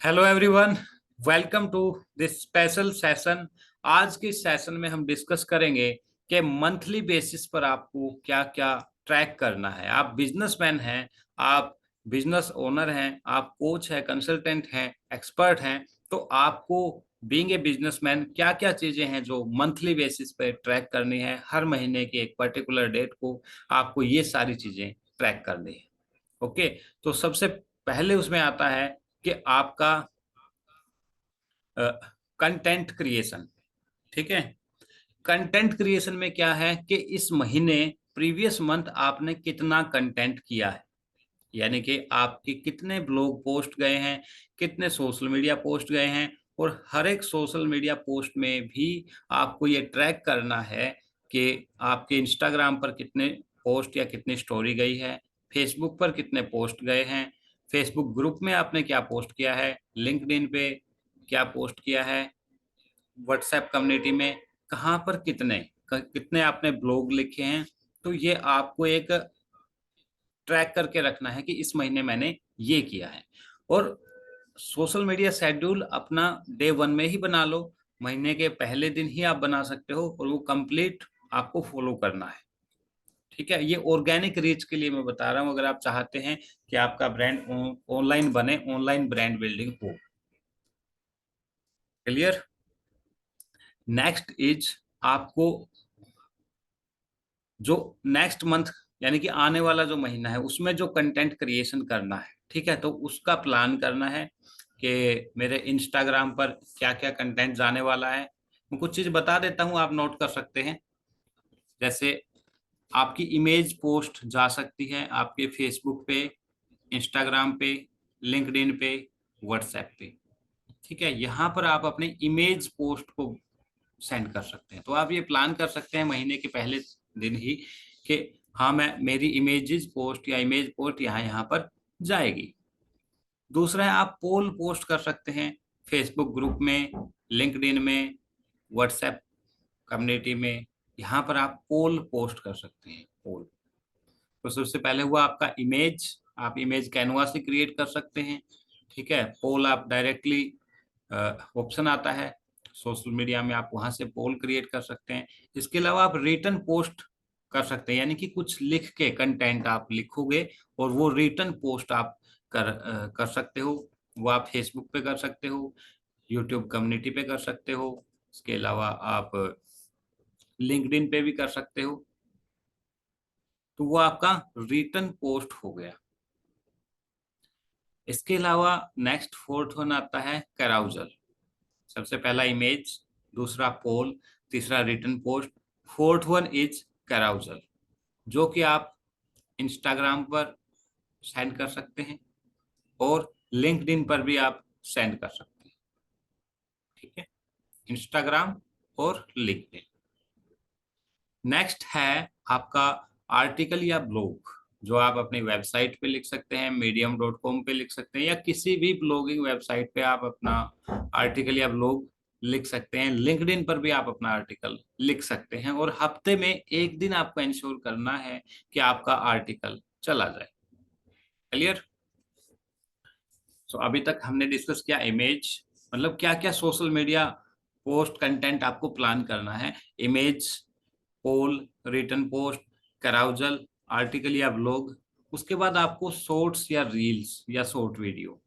Hello everyone, welcome to this special session. आज के session में हम डिस्कस करेंगे कि मंथली बेसिस पर आपको क्या क्या ट्रैक करना है। आप बिजनेसमैन हैं, आप बिजनेस ओनर हैं, आप कोच हैं, कंसल्टेंट हैं, एक्सपर्ट हैं, तो आपको बीइंग ए बिजनेसमैन क्या क्या चीजें हैं जो मंथली बेसिस पर ट्रैक करनी है। हर महीने की एक पर्टिकुलर डेट को आपको ये सारी चीजें ट्रैक करनी है। ओके, तो सबसे पहले उसमें आता है कि आपका कंटेंट क्रिएशन। ठीक है, कंटेंट क्रिएशन में क्या है कि इस महीने प्रीवियस मंथ आपने कितना कंटेंट किया है, यानी कि आपके कितने ब्लॉग पोस्ट गए हैं, कितने सोशल मीडिया पोस्ट गए हैं। और हर एक सोशल मीडिया पोस्ट में भी आपको ये ट्रैक करना है कि आपके इंस्टाग्राम पर कितने पोस्ट या कितनी स्टोरी गई है, फेसबुक पर कितने पोस्ट गए हैं, फेसबुक ग्रुप में आपने क्या पोस्ट किया है, लिंक्डइन पे क्या पोस्ट किया है, व्हाट्सएप कम्युनिटी में कहाँ पर कितने आपने ब्लॉग लिखे हैं। तो ये आपको एक ट्रैक करके रखना है कि इस महीने मैंने ये किया है। और सोशल मीडिया शेड्यूल अपना डे वन में ही बना लो, महीने के पहले दिन ही आप बना सकते हो और वो कंप्लीट आपको फॉलो करना है। ठीक है, ये ऑर्गेनिक रीच के लिए मैं बता रहा हूँ, अगर आप चाहते हैं कि आपका ब्रांड ऑनलाइन बने, ऑनलाइन ब्रांड बिल्डिंग हो। क्लियर। नेक्स्ट इज आपको जो नेक्स्ट मंथ यानी कि आने वाला जो महीना है उसमें जो कंटेंट क्रिएशन करना है, ठीक है, तो उसका प्लान करना है कि मेरे इंस्टाग्राम पर क्या क्या कंटेंट जाने वाला है। मैं कुछ चीज बता देता हूँ, आप नोट कर सकते हैं। जैसे आपकी इमेज पोस्ट जा सकती है आपके फेसबुक पे, इंस्टाग्राम पे, लिंक्डइन पे, व्हाट्सएप पे। ठीक है, यहाँ पर आप अपने इमेज पोस्ट को सेंड कर सकते हैं। तो आप ये प्लान कर सकते हैं महीने के पहले दिन ही कि हाँ, मैं मेरी इमेजेस पोस्ट या इमेज पोस्ट यहाँ यहाँ पर जाएगी। दूसरा है, आप पोल पोस्ट कर सकते हैं फेसबुक ग्रुप में, लिंक्डइन में, व्हाट्सएप कम्युनिटी में। यहाँ पर आप पोल पोस्ट कर सकते हैं। पोल तो सबसे पहले हुआ आपका इमेज, आप इमेज कैनवा से क्रिएट कर सकते हैं। ठीक है, पोल आप डायरेक्टली ऑप्शन आता है सोशल मीडिया में, आप वहां से पोल क्रिएट कर सकते हैं। इसके अलावा आप रिटर्न पोस्ट कर सकते हैं, यानी कि कुछ लिख के कंटेंट आप लिखोगे और वो रिटर्न पोस्ट आप कर सकते हो। वो आप फेसबुक पे कर सकते हो, यूट्यूब कम्युनिटी पे कर सकते हो, इसके अलावा आप लिंक्डइन पे भी कर सकते हो। तो वो आपका रिटर्न पोस्ट हो गया। इसके अलावा नेक्स्ट फोर्थ वन आता है कैराउजल। सबसे पहला इमेज, दूसरा पोल, तीसरा return post, fourth one is carousel, जो कि आप इंस्टाग्राम पर सेंड कर सकते हैं और लिंक्डइन पर भी आप सेंड कर सकते हैं। ठीक है, इंस्टाग्राम और लिंक्डइन। नेक्स्ट है आपका आर्टिकल या ब्लॉग, जो आप अपनी वेबसाइट पे लिख सकते हैं, medium.com पे लिख सकते हैं, या किसी भी ब्लॉगिंग वेबसाइट पे आप अपना आर्टिकल या ब्लॉग लिख सकते हैं। लिंक्डइन पर भी आप अपना आर्टिकल लिख सकते हैं और हफ्ते में एक दिन आपको इंश्योर करना है कि आपका आर्टिकल चला जाए। क्लियर। सो अभी तक हमने डिस्कस किया इमेज, मतलब क्या क्या सोशल मीडिया पोस्ट कंटेंट आपको प्लान करना है। इमेज, पोल, रिटर्न पोस्ट, कैराउजल, आर्टिकल या ब्लॉग। उसके बाद आपको शॉर्ट्स या रील्स या शॉर्ट वीडियो।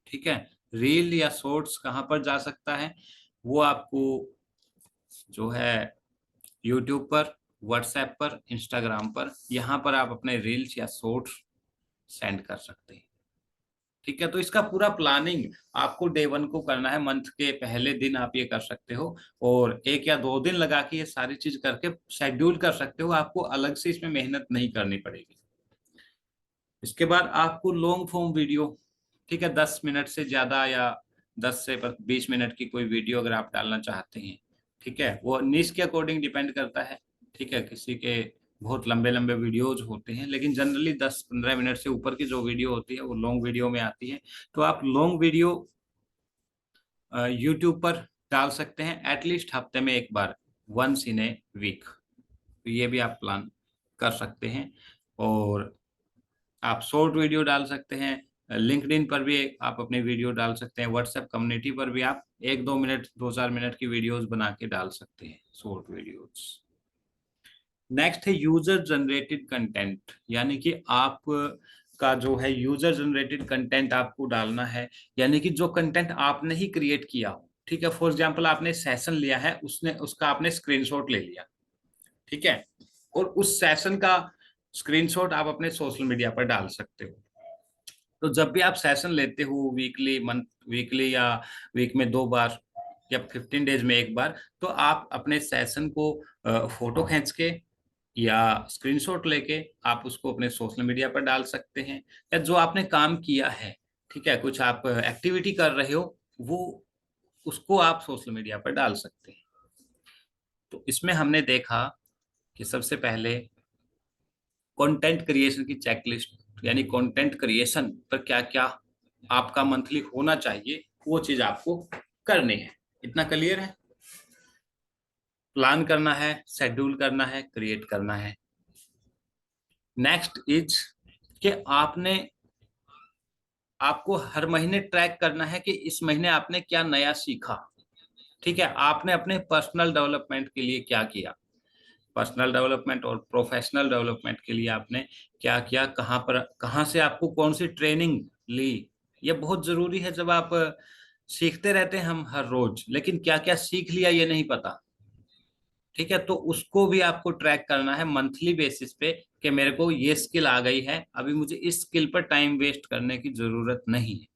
ठीक है, रील या शॉर्ट्स कहाँ पर जा सकता है, वो आपको जो है यूट्यूब पर, व्हाट्सएप पर, इंस्टाग्राम पर, यहाँ पर आप अपने रील्स या शॉर्ट्स सेंड कर सकते हैं। ठीक है, तो इसका पूरा प्लानिंग आपको डे वन को करना है। मंथ के पहले दिन आप ये कर सकते हो और एक या दो दिन लगा के ये सारी चीज करके शेड्यूल कर सकते हो। आपको अलग से इसमें मेहनत नहीं करनी पड़ेगी। इसके बाद आपको लॉन्ग फॉर्म वीडियो, ठीक है, 10 मिनट से ज्यादा या 10 से 20 मिनट की कोई वीडियो अगर आप डालना चाहते हैं, ठीक है, वो निश के अकॉर्डिंग डिपेंड करता है। ठीक है, किसी के बहुत लंबे लंबे वीडियोज होते हैं, लेकिन जनरली 10-15 मिनट से ऊपर की जो वीडियो होती है वो लॉन्ग वीडियो में आती है। तो आप लॉन्ग वीडियो यूट्यूब पर डाल सकते हैं एटलीस्ट हफ्ते में एक बार, वंस इन ए वीक। तो ये भी आप प्लान कर सकते हैं। और आप शॉर्ट वीडियो डाल सकते हैं लिंक्डइन पर भी आप अपने वीडियो डाल सकते हैं, व्हाट्सएप कम्युनिटी पर भी आप 1-2 मिनट 2-4 मिनट की वीडियोस बना के डाल सकते हैं, शॉर्ट वीडियोस। नेक्स्ट है यूजर जनरेटेड कंटेंट, यानी कि आप का जो है यूजर जनरेटेड कंटेंट आपको डालना है, यानी कि जो कंटेंट आपने ही क्रिएट किया हो। ठीक है, फॉर एग्जांपल आपने सेशन लिया है, उसने उसका आपने स्क्रीनशॉट ले लिया, ठीक है, और उस सेशन का स्क्रीनशॉट आप अपने सोशल मीडिया पर डाल सकते हो। तो जब भी आप सेशन लेते हो, वीकली, मंथ वीकली या वीक में 2 बार या 15 डेज में 1 बार, तो आप अपने सेशन को फोटो खींच के या स्क्रीनशॉट लेके आप उसको अपने सोशल मीडिया पर डाल सकते हैं। या जो आपने काम किया है, ठीक है, कुछ आप एक्टिविटी कर रहे हो, वो उसको आप सोशल मीडिया पर डाल सकते हैं। तो इसमें हमने देखा कि सबसे पहले कंटेंट क्रिएशन की चेकलिस्ट, यानी कंटेंट क्रिएशन पर क्या क्या आपका मंथली होना चाहिए, वो चीज आपको करनी है। इतना क्लियर है? प्लान करना है, शेड्यूल करना है, क्रिएट करना है। नेक्स्ट इज कि आपको हर महीने ट्रैक करना है कि इस महीने आपने क्या नया सीखा। ठीक है, आपने अपने पर्सनल डेवलपमेंट के लिए क्या किया, पर्सनल डेवलपमेंट और प्रोफेशनल डेवलपमेंट के लिए आपने क्या किया, कहाँ पर, कहाँ से आपको कौन सी ट्रेनिंग ली। ये बहुत जरूरी है। जब आप सीखते रहते हैं हम हर रोज, लेकिन क्या क्या सीख लिया ये नहीं पता। ठीक है, तो उसको भी आपको ट्रैक करना है मंथली बेसिस पे कि मेरे को ये स्किल आ गई है, अभी मुझे इस स्किल पर टाइम वेस्ट करने की जरूरत नहीं है।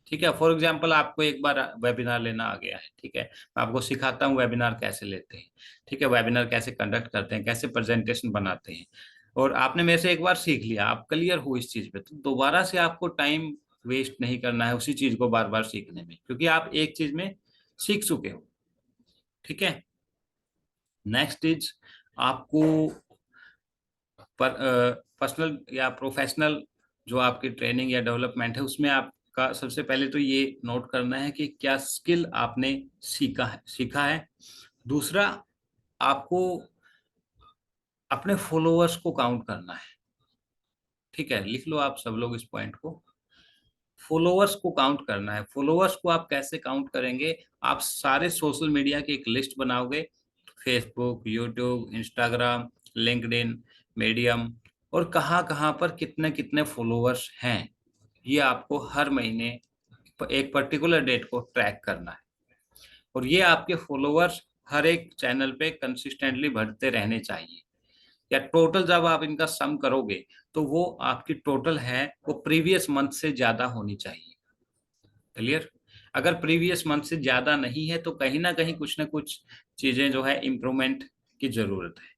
ठीक है, फॉर एग्जाम्पल आपको एक बार वेबिनार लेना आ गया है, ठीक है, मैं आपको सिखाता हूँ वेबिनार कैसे लेते हैं, ठीक है, वेबिनार कैसे कंडक्ट करते हैं, कैसे प्रेजेंटेशन बनाते हैं, और आपने मेरे से एक बार सीख लिया, आप क्लियर हो इस चीज पे, तो दोबारा से आपको टाइम वेस्ट नहीं करना है उसी चीज को बार बार सीखने में, क्योंकि आप एक चीज में सीख चुके हो। ठीक है, नेक्स्ट इज आपको पर्सनल या प्रोफेशनल जो आपकी ट्रेनिंग या डेवलपमेंट है, उसमें आपका सबसे पहले तो ये नोट करना है कि क्या स्किल आपने सीखा है। दूसरा, आपको अपने फॉलोअर्स को काउंट करना है। ठीक है, लिख लो आप सब लोग इस पॉइंट को, फॉलोअर्स को काउंट करना है। फॉलोअर्स को आप कैसे काउंट करेंगे? आप सारे सोशल मीडिया की एक लिस्ट बनाओगे, Facebook, YouTube, Instagram, LinkedIn, medium, और कहाँ कहाँ पर कितने कितने फॉलोअर्स हैं, ये आपको हर महीने एक पर्टिकुलर डेट को ट्रैक करना है। और ये आपके फॉलोअर्स हर एक चैनल पे कंसिस्टेंटली बढ़ते रहने चाहिए, या टोटल जब आप इनका सम करोगे तो वो आपकी टोटल है वो प्रीवियस मंथ से ज्यादा होनी चाहिए। क्लियर? अगर प्रीवियस मंथ से ज्यादा नहीं है तो कहीं ना कहीं कुछ ना कुछ चीजें जो है इम्प्रूवमेंट की जरूरत है।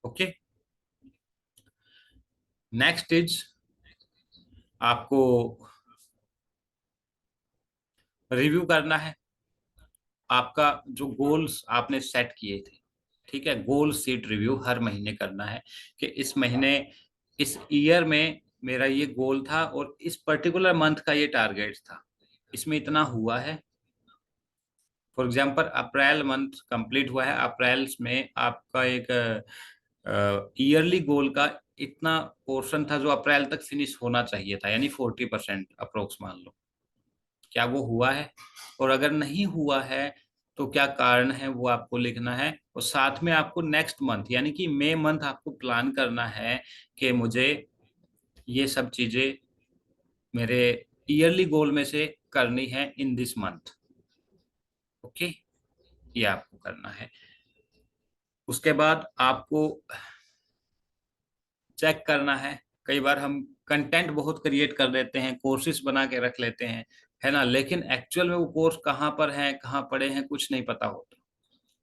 ओके, नेक्स्ट इज आपको रिव्यू करना है आपका जो गोल्स आपने सेट किए थे। ठीक है, गोल सीट रिव्यू हर महीने करना है कि इस महीने, इस ईयर में मेरा ये गोल था और इस पर्टिकुलर मंथ का ये टारगेट था, इसमें इतना हुआ है। For example April month complete हुआ है, अप्रैल में आपका एक ईयरली गोल का इतना पोर्शन था जो अप्रैल तक फिनिश होना चाहिए था, यानी 40% अप्रोक्स मान लो, क्या वो हुआ है? और अगर नहीं हुआ है तो क्या कारण है वो आपको लिखना है। और साथ में आपको नेक्स्ट मंथ यानी कि मई मंथ आपको प्लान करना है कि मुझे ये सब चीजें मेरे ईयरली गोल में से करनी है इन दिस मंथ। ओके, ये आपको करना है। उसके बाद आपको चेक करना है, कई बार हम कंटेंट बहुत क्रिएट कर देते हैं, कोर्सेज बना के रख लेते हैं, है ना, लेकिन एक्चुअल में वो कोर्स कहाँ पर है, कहाँ पड़े हैं, कुछ नहीं पता होता।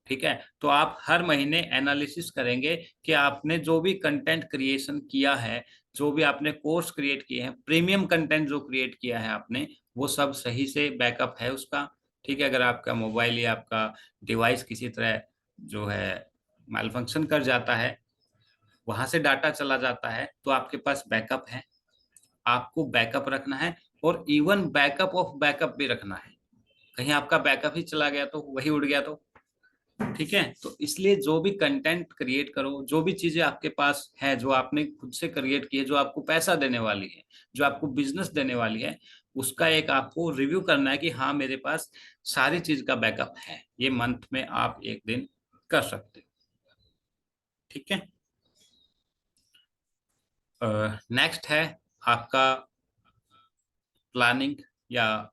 ठीक है, तो आप हर महीने एनालिसिस करेंगे कि आपने जो भी कंटेंट क्रिएशन किया है, जो भी आपने कोर्स क्रिएट किए हैं, प्रीमियम कंटेंट जो क्रिएट किया है आपने, वो सब सही से बैकअप है उसका। ठीक है, अगर आपका मोबाइल या आपका डिवाइस किसी तरह जो है मैल फंक्शन कर जाता है, वहां से डाटा चला जाता है, तो आपके पास बैकअप है, आपको बैकअप रखना है। और इवन बैकअप ऑफ बैकअप भी रखना है, कहीं आपका बैकअप ही चला गया तो, वही उड़ गया तो, ठीक है, तो इसलिए जो भी कंटेंट क्रिएट करो, जो भी चीजें आपके पास है, जो आपने खुद से क्रिएट की है, जो आपको पैसा देने वाली है, जो आपको बिजनेस देने वाली है, उसका एक आपको रिव्यू करना है कि हाँ मेरे पास सारी चीज का बैकअप है। ये मंथ में आप एक दिन कर सकते हो। ठीक है। नेक्स्ट है आपका प्लानिंग या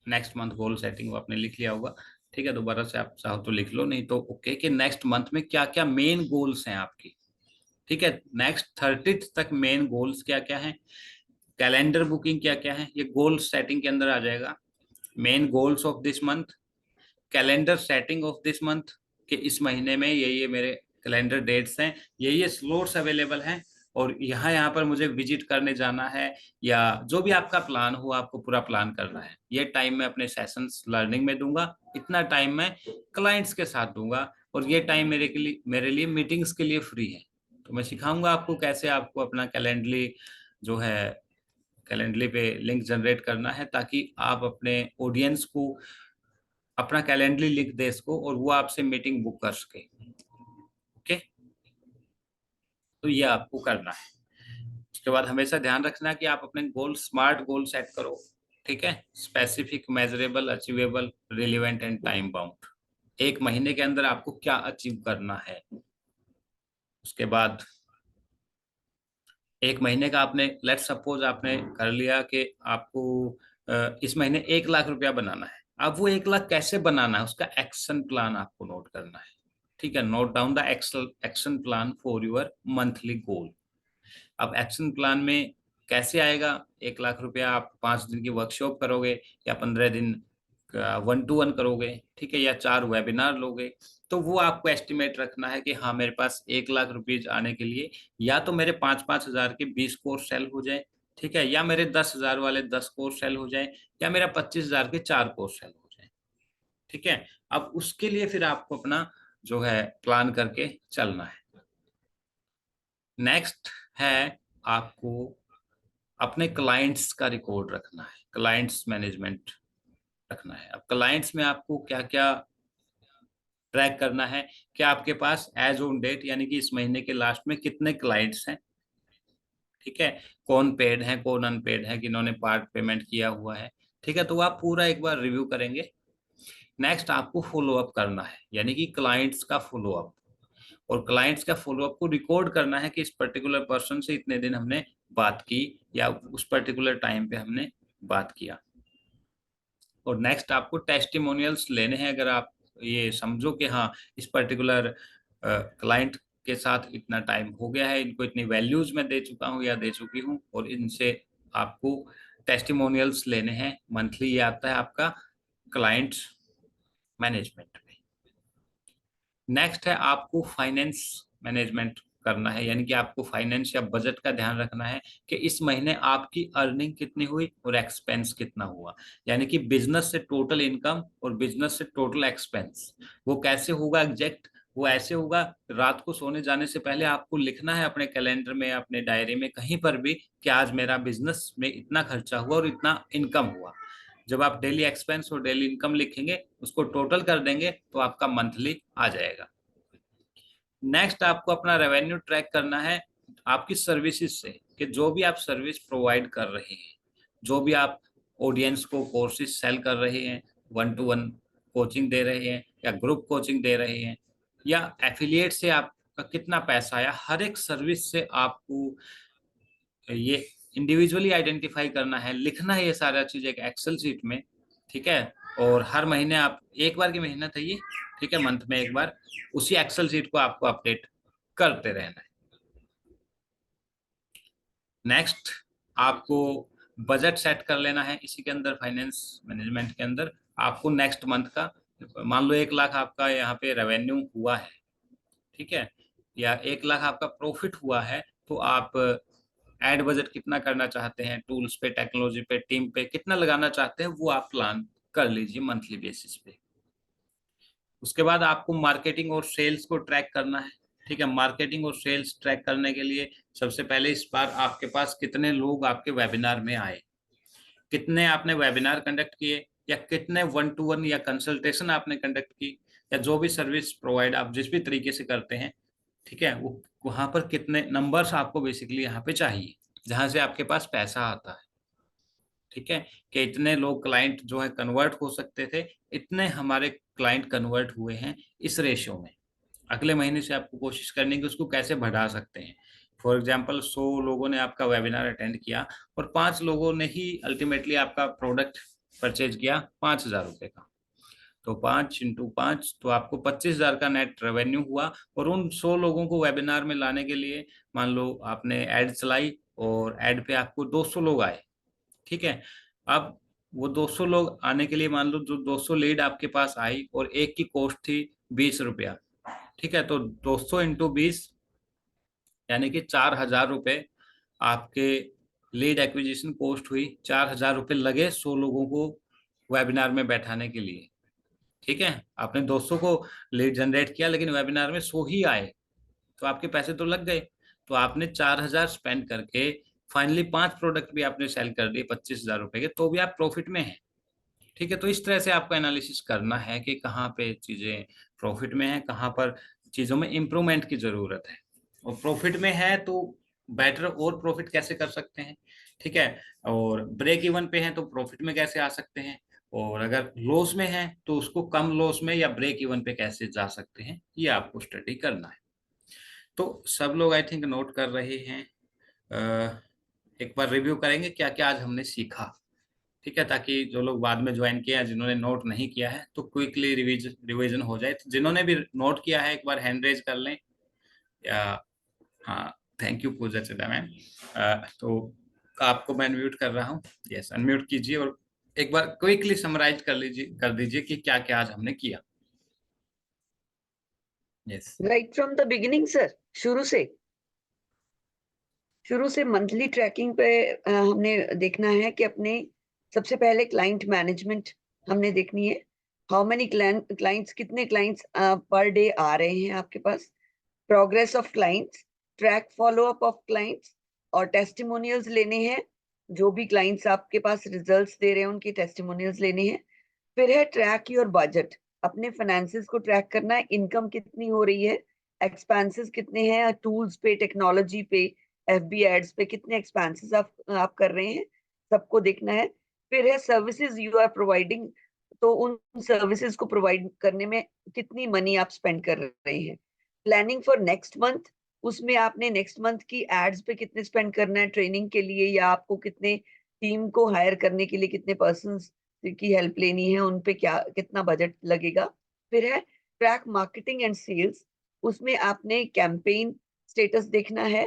नेक्स्ट मंथ गोल सेटिंग। वो आपने लिख लिया होगा, ठीक है, दोबारा से आप चाहो तो लिख लो, नहीं तो ओके, कि नेक्स्ट मंथ में क्या क्या मेन गोल्स हैं आपकी। ठीक है, नेक्स्ट 30 तक मेन गोल्स क्या क्या हैं, कैलेंडर बुकिंग क्या क्या है, ये गोल सेटिंग के अंदर आ जाएगा। Main goals of this month, calendar setting of this month, कि इस महीने में ये मेरे कैलेंडर डेट्स हैं, ये स्लॉट्स अवेलेबल हैं, और यहाँ पर मुझे विजिट करने जाना है, या जो भी आपका प्लान हो आपको पूरा प्लान करना है। ये टाइम मैं अपने सेशंस लर्निंग में दूंगा, इतना टाइम मैं क्लाइंट्स के साथ दूंगा, और ये टाइम मेरे लिए मीटिंग्स के लिए फ्री है। तो मैं सिखाऊंगा आपको कैसे आपको अपना कैलेंडली जो है कैलेंडली पे लिंक जनरेट करना है, ताकि आप अपने ऑडियंस को अपना कैलेंडली लिख दे इसको, और वो आपसे मीटिंग बुक कर सके। ओके, तो ये आपको करना है। उसके बाद हमेशा ध्यान रखना कि आप अपने गोल स्मार्ट गोल सेट करो। ठीक है, specific, measurable, achievable, relevant and time bound. एक महीने के अंदर आपको क्या अचीव करना है। उसके बाद एक महीने का आपने, लेट सपोज आपने कर लिया कि आपको इस महीने 1 लाख रुपया बनाना है। अब वो 1 लाख कैसे बनाना है, उसका एक्शन प्लान आपको नोट करना है। ठीक है, note down the action plan for your monthly goal. अब एक्शन प्लान में कैसे आएगा 1 लाख रुपया, आप 5 दिन की वर्कशॉप करोगे, या 15 दिन का 1-to-1 करोगे, ठीक है, या 4 वेबिनार लोगे, तो वो आपको एस्टिमेट रखना है कि हाँ मेरे पास 1 लाख रुपीज आने के लिए या तो मेरे 5-5 हजार के 20 कोर्स सेल हो जाए, ठीक है, या मेरे 10 हजार वाले 10 कोर्स सेल हो जाए, या मेरा 25 हजार के 4 कोर्स सेल हो जाए। ठीक है, अब उसके लिए फिर आपको अपना जो है प्लान करके चलना है। नेक्स्ट है आपको अपने क्लाइंट्स का रिकॉर्ड रखना है, क्लाइंट्स मैनेजमेंट रखना है। अब क्लाइंट्स में आपको क्या क्या ट्रैक करना है, कि आपके पास एज ऑन डेट, यानी कि इस महीने के लास्ट में कितने क्लाइंट्स हैं। ठीक है, कौन पेड है, कौन अनपेड है, किन्होंने पार्ट पेमेंट किया हुआ है। ठीक है, तो आप पूरा एक बार रिव्यू करेंगे। नेक्स्ट आपको फॉलो अप करना है, यानी कि क्लाइंट्स का फॉलो अप, और क्लाइंट्स का फॉलोअप को रिकॉर्ड करना है कि इस पर्टिकुलर पर्सन से इतने दिन हमने बात की, या उस पर्टिकुलर टाइम पे हमने बात किया। और नेक्स्ट आपको टेस्टिमोनियल्स लेने हैं। अगर आप ये समझो कि हाँ इस पर्टिकुलर क्लाइंट के साथ इतना टाइम हो गया है, इनको इतनी वैल्यूज मैं दे चुका हूँ या दे चुकी हूँ, और इनसे आपको टेस्टिमोनियल्स लेने हैं मंथली। ये आता है आपका क्लाइंट्स मैनेजमेंट में। नेक्स्ट है आपको फाइनेंस मैनेजमेंट करना है, यानी कि आपको फाइनेंस या बजट का ध्यान रखना है कि इस महीने आपकी अर्निंग कितनी हुई और एक्सपेंस कितना हुआ। यानी कि बिजनेस से टोटल इनकम और बिजनेस से टोटल एक्सपेंस, वो कैसे होगा एग्जैक्ट, वो ऐसे होगा, रात को सोने जाने से पहले आपको लिखना है अपने कैलेंडर में, अपने डायरी में, कहीं पर भी, कि आज मेरा बिजनेस में इतना खर्चा हुआ और इतना इनकम हुआ। जब आप डेली एक्सपेंस और डेली इनकम लिखेंगे, उसको टोटल कर देंगे, तो आपका मंथली आ जाएगा। नेक्स्ट आपको अपना रेवेन्यू ट्रैक करना है आपकी सर्विसेज से, कि जो भी आप सर्विस प्रोवाइड कर रहे हैं, जो भी आप ऑडियंस को कोर्सेज सेल कर रहे हैं, 1-to-1 कोचिंग दे रहे हैं, या ग्रुप कोचिंग दे रहे हैं, या एफिलिएट से आपका कितना पैसा आया, हर एक सर्विस से आपको ये इंडिविजुअली आइडेंटिफाई करना है, लिखना है ये सारा चीज एक एक्सेल शीट में। ठीक है, और हर महीने आप, एक बार की मेहनत है ये, ठीक है, मंथ में एक बार उसी एक्सेल शीट को आपको अपडेट करते रहना है। नेक्स्ट आपको बजट सेट कर लेना है इसी के अंदर, फाइनेंस मैनेजमेंट के अंदर। आपको नेक्स्ट मंथ का, मान लो 1 लाख आपका यहाँ पे रेवेन्यू हुआ है, ठीक है, या 1 लाख आपका प्रॉफिट हुआ है, तो आप एड बजट कितना करना चाहते हैं, टूल्स पे, टेक्नोलॉजी पे, टीम पे कितना लगाना चाहते हैं, वो आप प्लान कर लीजिए मंथली बेसिस पे। उसके बाद आपको मार्केटिंग और सेल्स को ट्रैक करना है। ठीक है, मार्केटिंग और सेल्स ट्रैक करने के लिए सबसे पहले इस बार आपके पास कितने लोग आपके वेबिनार में आए, कितने आपने वेबिनार कंडक्ट किए, या कितने 1-to-1 या कंसल्टेशन आपने कंडक्ट की, या जो भी सर्विस प्रोवाइड आप जिस भी तरीके से करते हैं, ठीक है, वो वहां पर कितने नंबर्स आपको बेसिकली यहाँ पे चाहिए जहां से आपके पास पैसा आता है, ठीक है, कि इतने लोग क्लाइंट जो है कन्वर्ट हो सकते थे, इतने हमारे क्लाइंट कन्वर्ट हुए हैं इस रेशियो में। अगले महीने से आपको कोशिश करनी है कि उसको कैसे बढ़ा सकते हैं। फॉर एग्जाम्पल 100 लोगों ने आपका वेबिनार अटेंड किया और 5 लोगों ने ही अल्टीमेटली आपका प्रोडक्ट परचेज किया 5,000 रुपये का, तो 5 × 5 तो आपको 25,000 का नेट रेवेन्यू हुआ। और उन 100 लोगों को वेबिनार में लाने के लिए मान लो आपने एड चलाई और एड पे आपको 200 लोग आए, ठीक है। अब वो 200 लोग आने के लिए मान लो जो 200 लीड आपके पास आई और एक की कॉस्ट थी 20 रुपया, ठीक है, तो 200 × 20 यानी कि 4,000 रुपये आपके लीड एक्विजिशन कॉस्ट हुई। 4,000 रुपये लगे 100 लोगों को वेबिनार में बैठाने के लिए, ठीक है। आपने 200 को लीड जनरेट किया लेकिन वेबिनार में 100 ही आए, तो आपके पैसे तो लग गए। तो आपने 4,000 स्पेंड करके फाइनली 5 प्रोडक्ट भी आपने सेल कर दिए 25,000 रुपये के, तो भी आप प्रॉफिट में हैं, ठीक है। तो इस तरह से आपको एनालिसिस करना है कि कहाँ पे चीजें प्रॉफिट में है, कहाँ पर चीजों में इम्प्रूवमेंट की जरूरत है। और प्रॉफिट में है तो बेटर और प्रॉफिट कैसे कर सकते हैं, ठीक है। और ब्रेक इवन पे है तो प्रॉफिट में कैसे आ सकते हैं, और अगर लॉस में है तो उसको कम लॉस में या ब्रेक इवन पे कैसे जा सकते हैं, ये आपको स्टडी करना है। तो सब लोग आई थिंक नोट कर रहे हैं। एक बार रिव्यू करेंगे क्या क्या आज हमने सीखा, ठीक है, ताकि जो लोग बाद में ज्वाइन किया जिन्होंने नोट नहीं किया है तो क्विकली रिवीजन हो जाए। तो जिन्होंने भी नोट किया है एक बार हैंड रेज कर लें। या हाँ, थैंक यू पूजा चंदा मैम। तो आपको मैं अनम्यूट कर रहा हूँ, यस अनम्यूट कीजिए और एक बार क्विकली समराइज कर दीजिए कि क्या क्या आज हमने किया। Yes right from the beginning sir, शुरू से मंथली ट्रैकिंग पे हमने देखना है कि अपने सबसे पहले क्लाइंट मैनेजमेंट हमने देखनी है। हाउ मेनी क्लाइंट्स, कितने क्लाइंट्स पर डे आ रहे हैं आपके पास, progress of clients, track follow up of clients, और टेस्टिमोनियल्स लेने हैं। जो भी क्लाइंट्स आपके पास रिजल्ट्स दे रहे हैं उनकी टेस्टिमोनियल्स लेने हैं। फिर है ट्रैक योर बजट, अपने फाइनेंसेस को ट्रैक करना है, इनकम कितनी हो रही है, एक्सपेंसेस कितने हैं, टूल्स पे, टेक्नोलॉजी पे, एफबी एड्स पे कितने एक्सपेंसेस आप कर रहे हैं, सबको देखना है। फिर है सर्विसेज यू आर प्रोवाइडिंग, तो उन सर्विसेज को प्रोवाइड करने में कितनी मनी आप स्पेंड कर रहे हैं। प्लानिंग फॉर नेक्स्ट मंथ, उसमें आपने नेक्स्ट मंथ की एड्स पे कितने स्पेंड करना है ट्रेनिंग के लिए, या आपको कितने टीम को हायर करने के लिए कितने पर्सन की हेल्प लेनी है, उन पे क्या कितना बजट लगेगा। फिर है ट्रैक मार्केटिंग एंड सेल्स, उसमें आपने कैंपेन स्टेटस देखना है,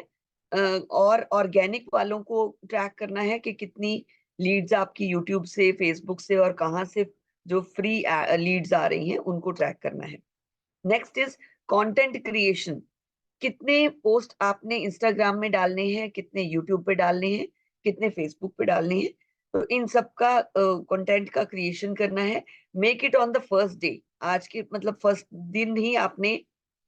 और ऑर्गेनिक वालों को ट्रैक करना है कि कितनी लीड्स आपकी यूट्यूब से, फेसबुक से, और कहाँ से जो फ्री लीड्स आ रही हैं उनको ट्रैक करना है। नेक्स्ट इज कंटेंट क्रिएशन, कितने पोस्ट आपने इंस्टाग्राम में डालने हैं, कितने यूट्यूब पे डालने हैं, कितने फेसबुक पे डालने हैं। तो इन सब का कंटेंट का क्रिएशन करना है। Make it on the first day, आज के मतलब फर्स्ट दिन ही आपने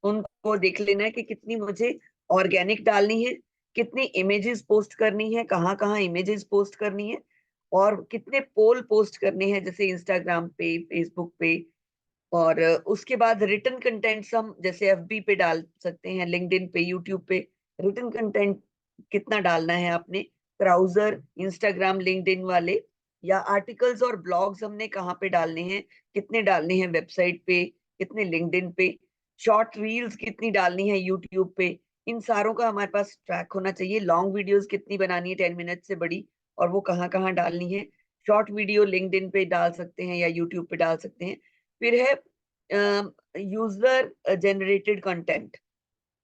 उनको देख लेना है कि कितनी मुझे ऑर्गेनिक डालनी है, कितनी इमेजेस पोस्ट करनी है, कहाँ कहाँ इमेजेस पोस्ट करनी है, और कितने पोल पोस्ट करने हैं जैसे इंस्टाग्राम पे, फेसबुक पे। और उसके बाद रिटन कंटेंट्स हम जैसे एफबी पे डाल सकते हैं, लिंक्डइन पे, यूट्यूब पे। रिटन कंटेंट कितना डालना है आपने, ब्राउजर, इंस्टाग्राम, लिंक्डइन वाले, या आर्टिकल्स और ब्लॉग्स हमने कहाँ पे डालने हैं, कितने डालने हैं वेबसाइट पे, कितने लिंक्डइन पे, शॉर्ट रील्स कितनी डालनी है यूट्यूब पे। इन सारों का हमारे पास ट्रैक होना चाहिए। लॉन्ग वीडियोस कितनी बनानी है 10 मिनट से बड़ी, और वो कहाँ कहाँ डालनी है। शॉर्ट वीडियो लिंक्डइन पे डाल सकते हैं या यूट्यूब पे डाल सकते हैं। फिर है यूजर जनरेटेड कंटेंट,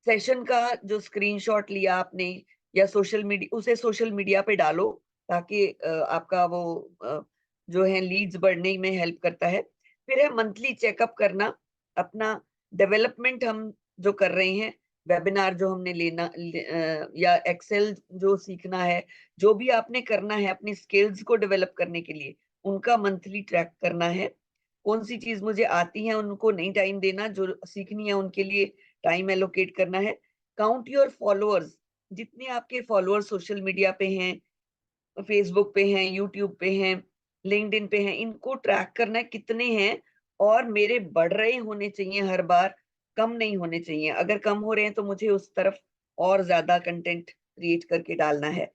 सेशन का जो स्क्रीनशॉट लिया आपने, या सोशल मीडिया, उसे सोशल मीडिया पे डालो, ताकि आपका वो जो है लीड्स बढ़ने में हेल्प करता है। फिर है मंथली चेकअप करना अपना, डेवलपमेंट हम जो कर रहे हैं, वेबिनार जो हमने या एक्सेल जो सीखना है, जो भी आपने करना है अपनी स्किल्स को डेवलप करने के लिए, उनका मंथली ट्रैक करना है। कौन सी चीज मुझे आती है उनको नहीं टाइम देना, जो सीखनी है उनके लिए टाइम एलोकेट करना है। काउंट योर फॉलोअर्स, जितने आपके फॉलोअर्स सोशल मीडिया पे हैं, फेसबुक पे हैं, यूट्यूब पे हैं, लिंक्डइन पे हैं, इनको ट्रैक करना है कितने हैं, और मेरे बढ़ रहे होने चाहिए हर बार, कम नहीं होने चाहिए। अगर कम हो रहे हैं तो मुझे उस तरफ और ज्यादा कंटेंट क्रिएट करके डालना है।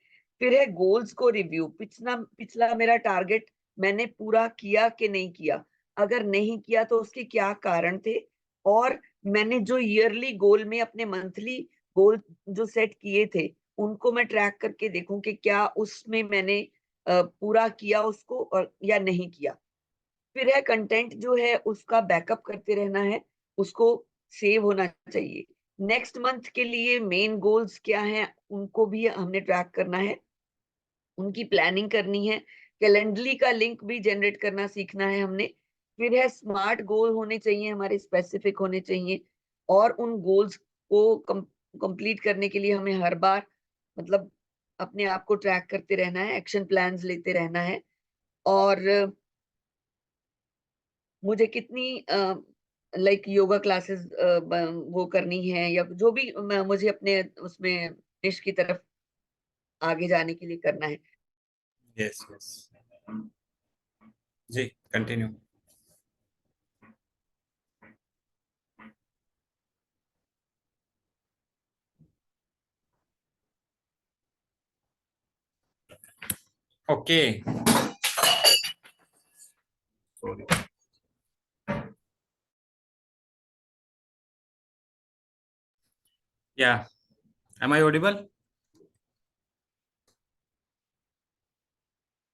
फिर है गोल्स को रिव्यू, पिछला पिछला मेरा टारगेट मैंने पूरा किया कि नहीं किया, अगर नहीं किया तो उसके क्या कारण थे, और मैंने जो ईयरली गोल में अपने मंथली गोल जो सेट किए थे उनको मैं ट्रैक करके देखूं कि क्या उसमें मैंने पूरा किया उसको और या नहीं किया। फिर है कंटेंट जो है उसका बैकअप करते रहना है, उसको सेव होना चाहिए। नेक्स्ट मंथ के लिए मेन गोल्स क्या हैं उनको भी हमने ट्रैक करना है, उनकी प्लानिंग करनी है। कैलेंडली का लिंक भी जनरेट करना सीखना है हमने। फिर है स्मार्ट गोल होने चाहिए, हमारे स्पेसिफिक होने चाहिए, और उन गोल्स को कंप्लीट करने के लिए हमें हर बार मतलब अपने आप को ट्रैक करते रहना है, एक्शन प्लान्स लेते रहना है। और मुझे कितनी लाइक योगा क्लासेस वो करनी है, या जो भी मुझे अपने उसमें निश की तरफ आगे जाने के लिए करना है। यस यस, जी कंटिन्यू। Okay, sorry. या, एम आई ऑडिबल?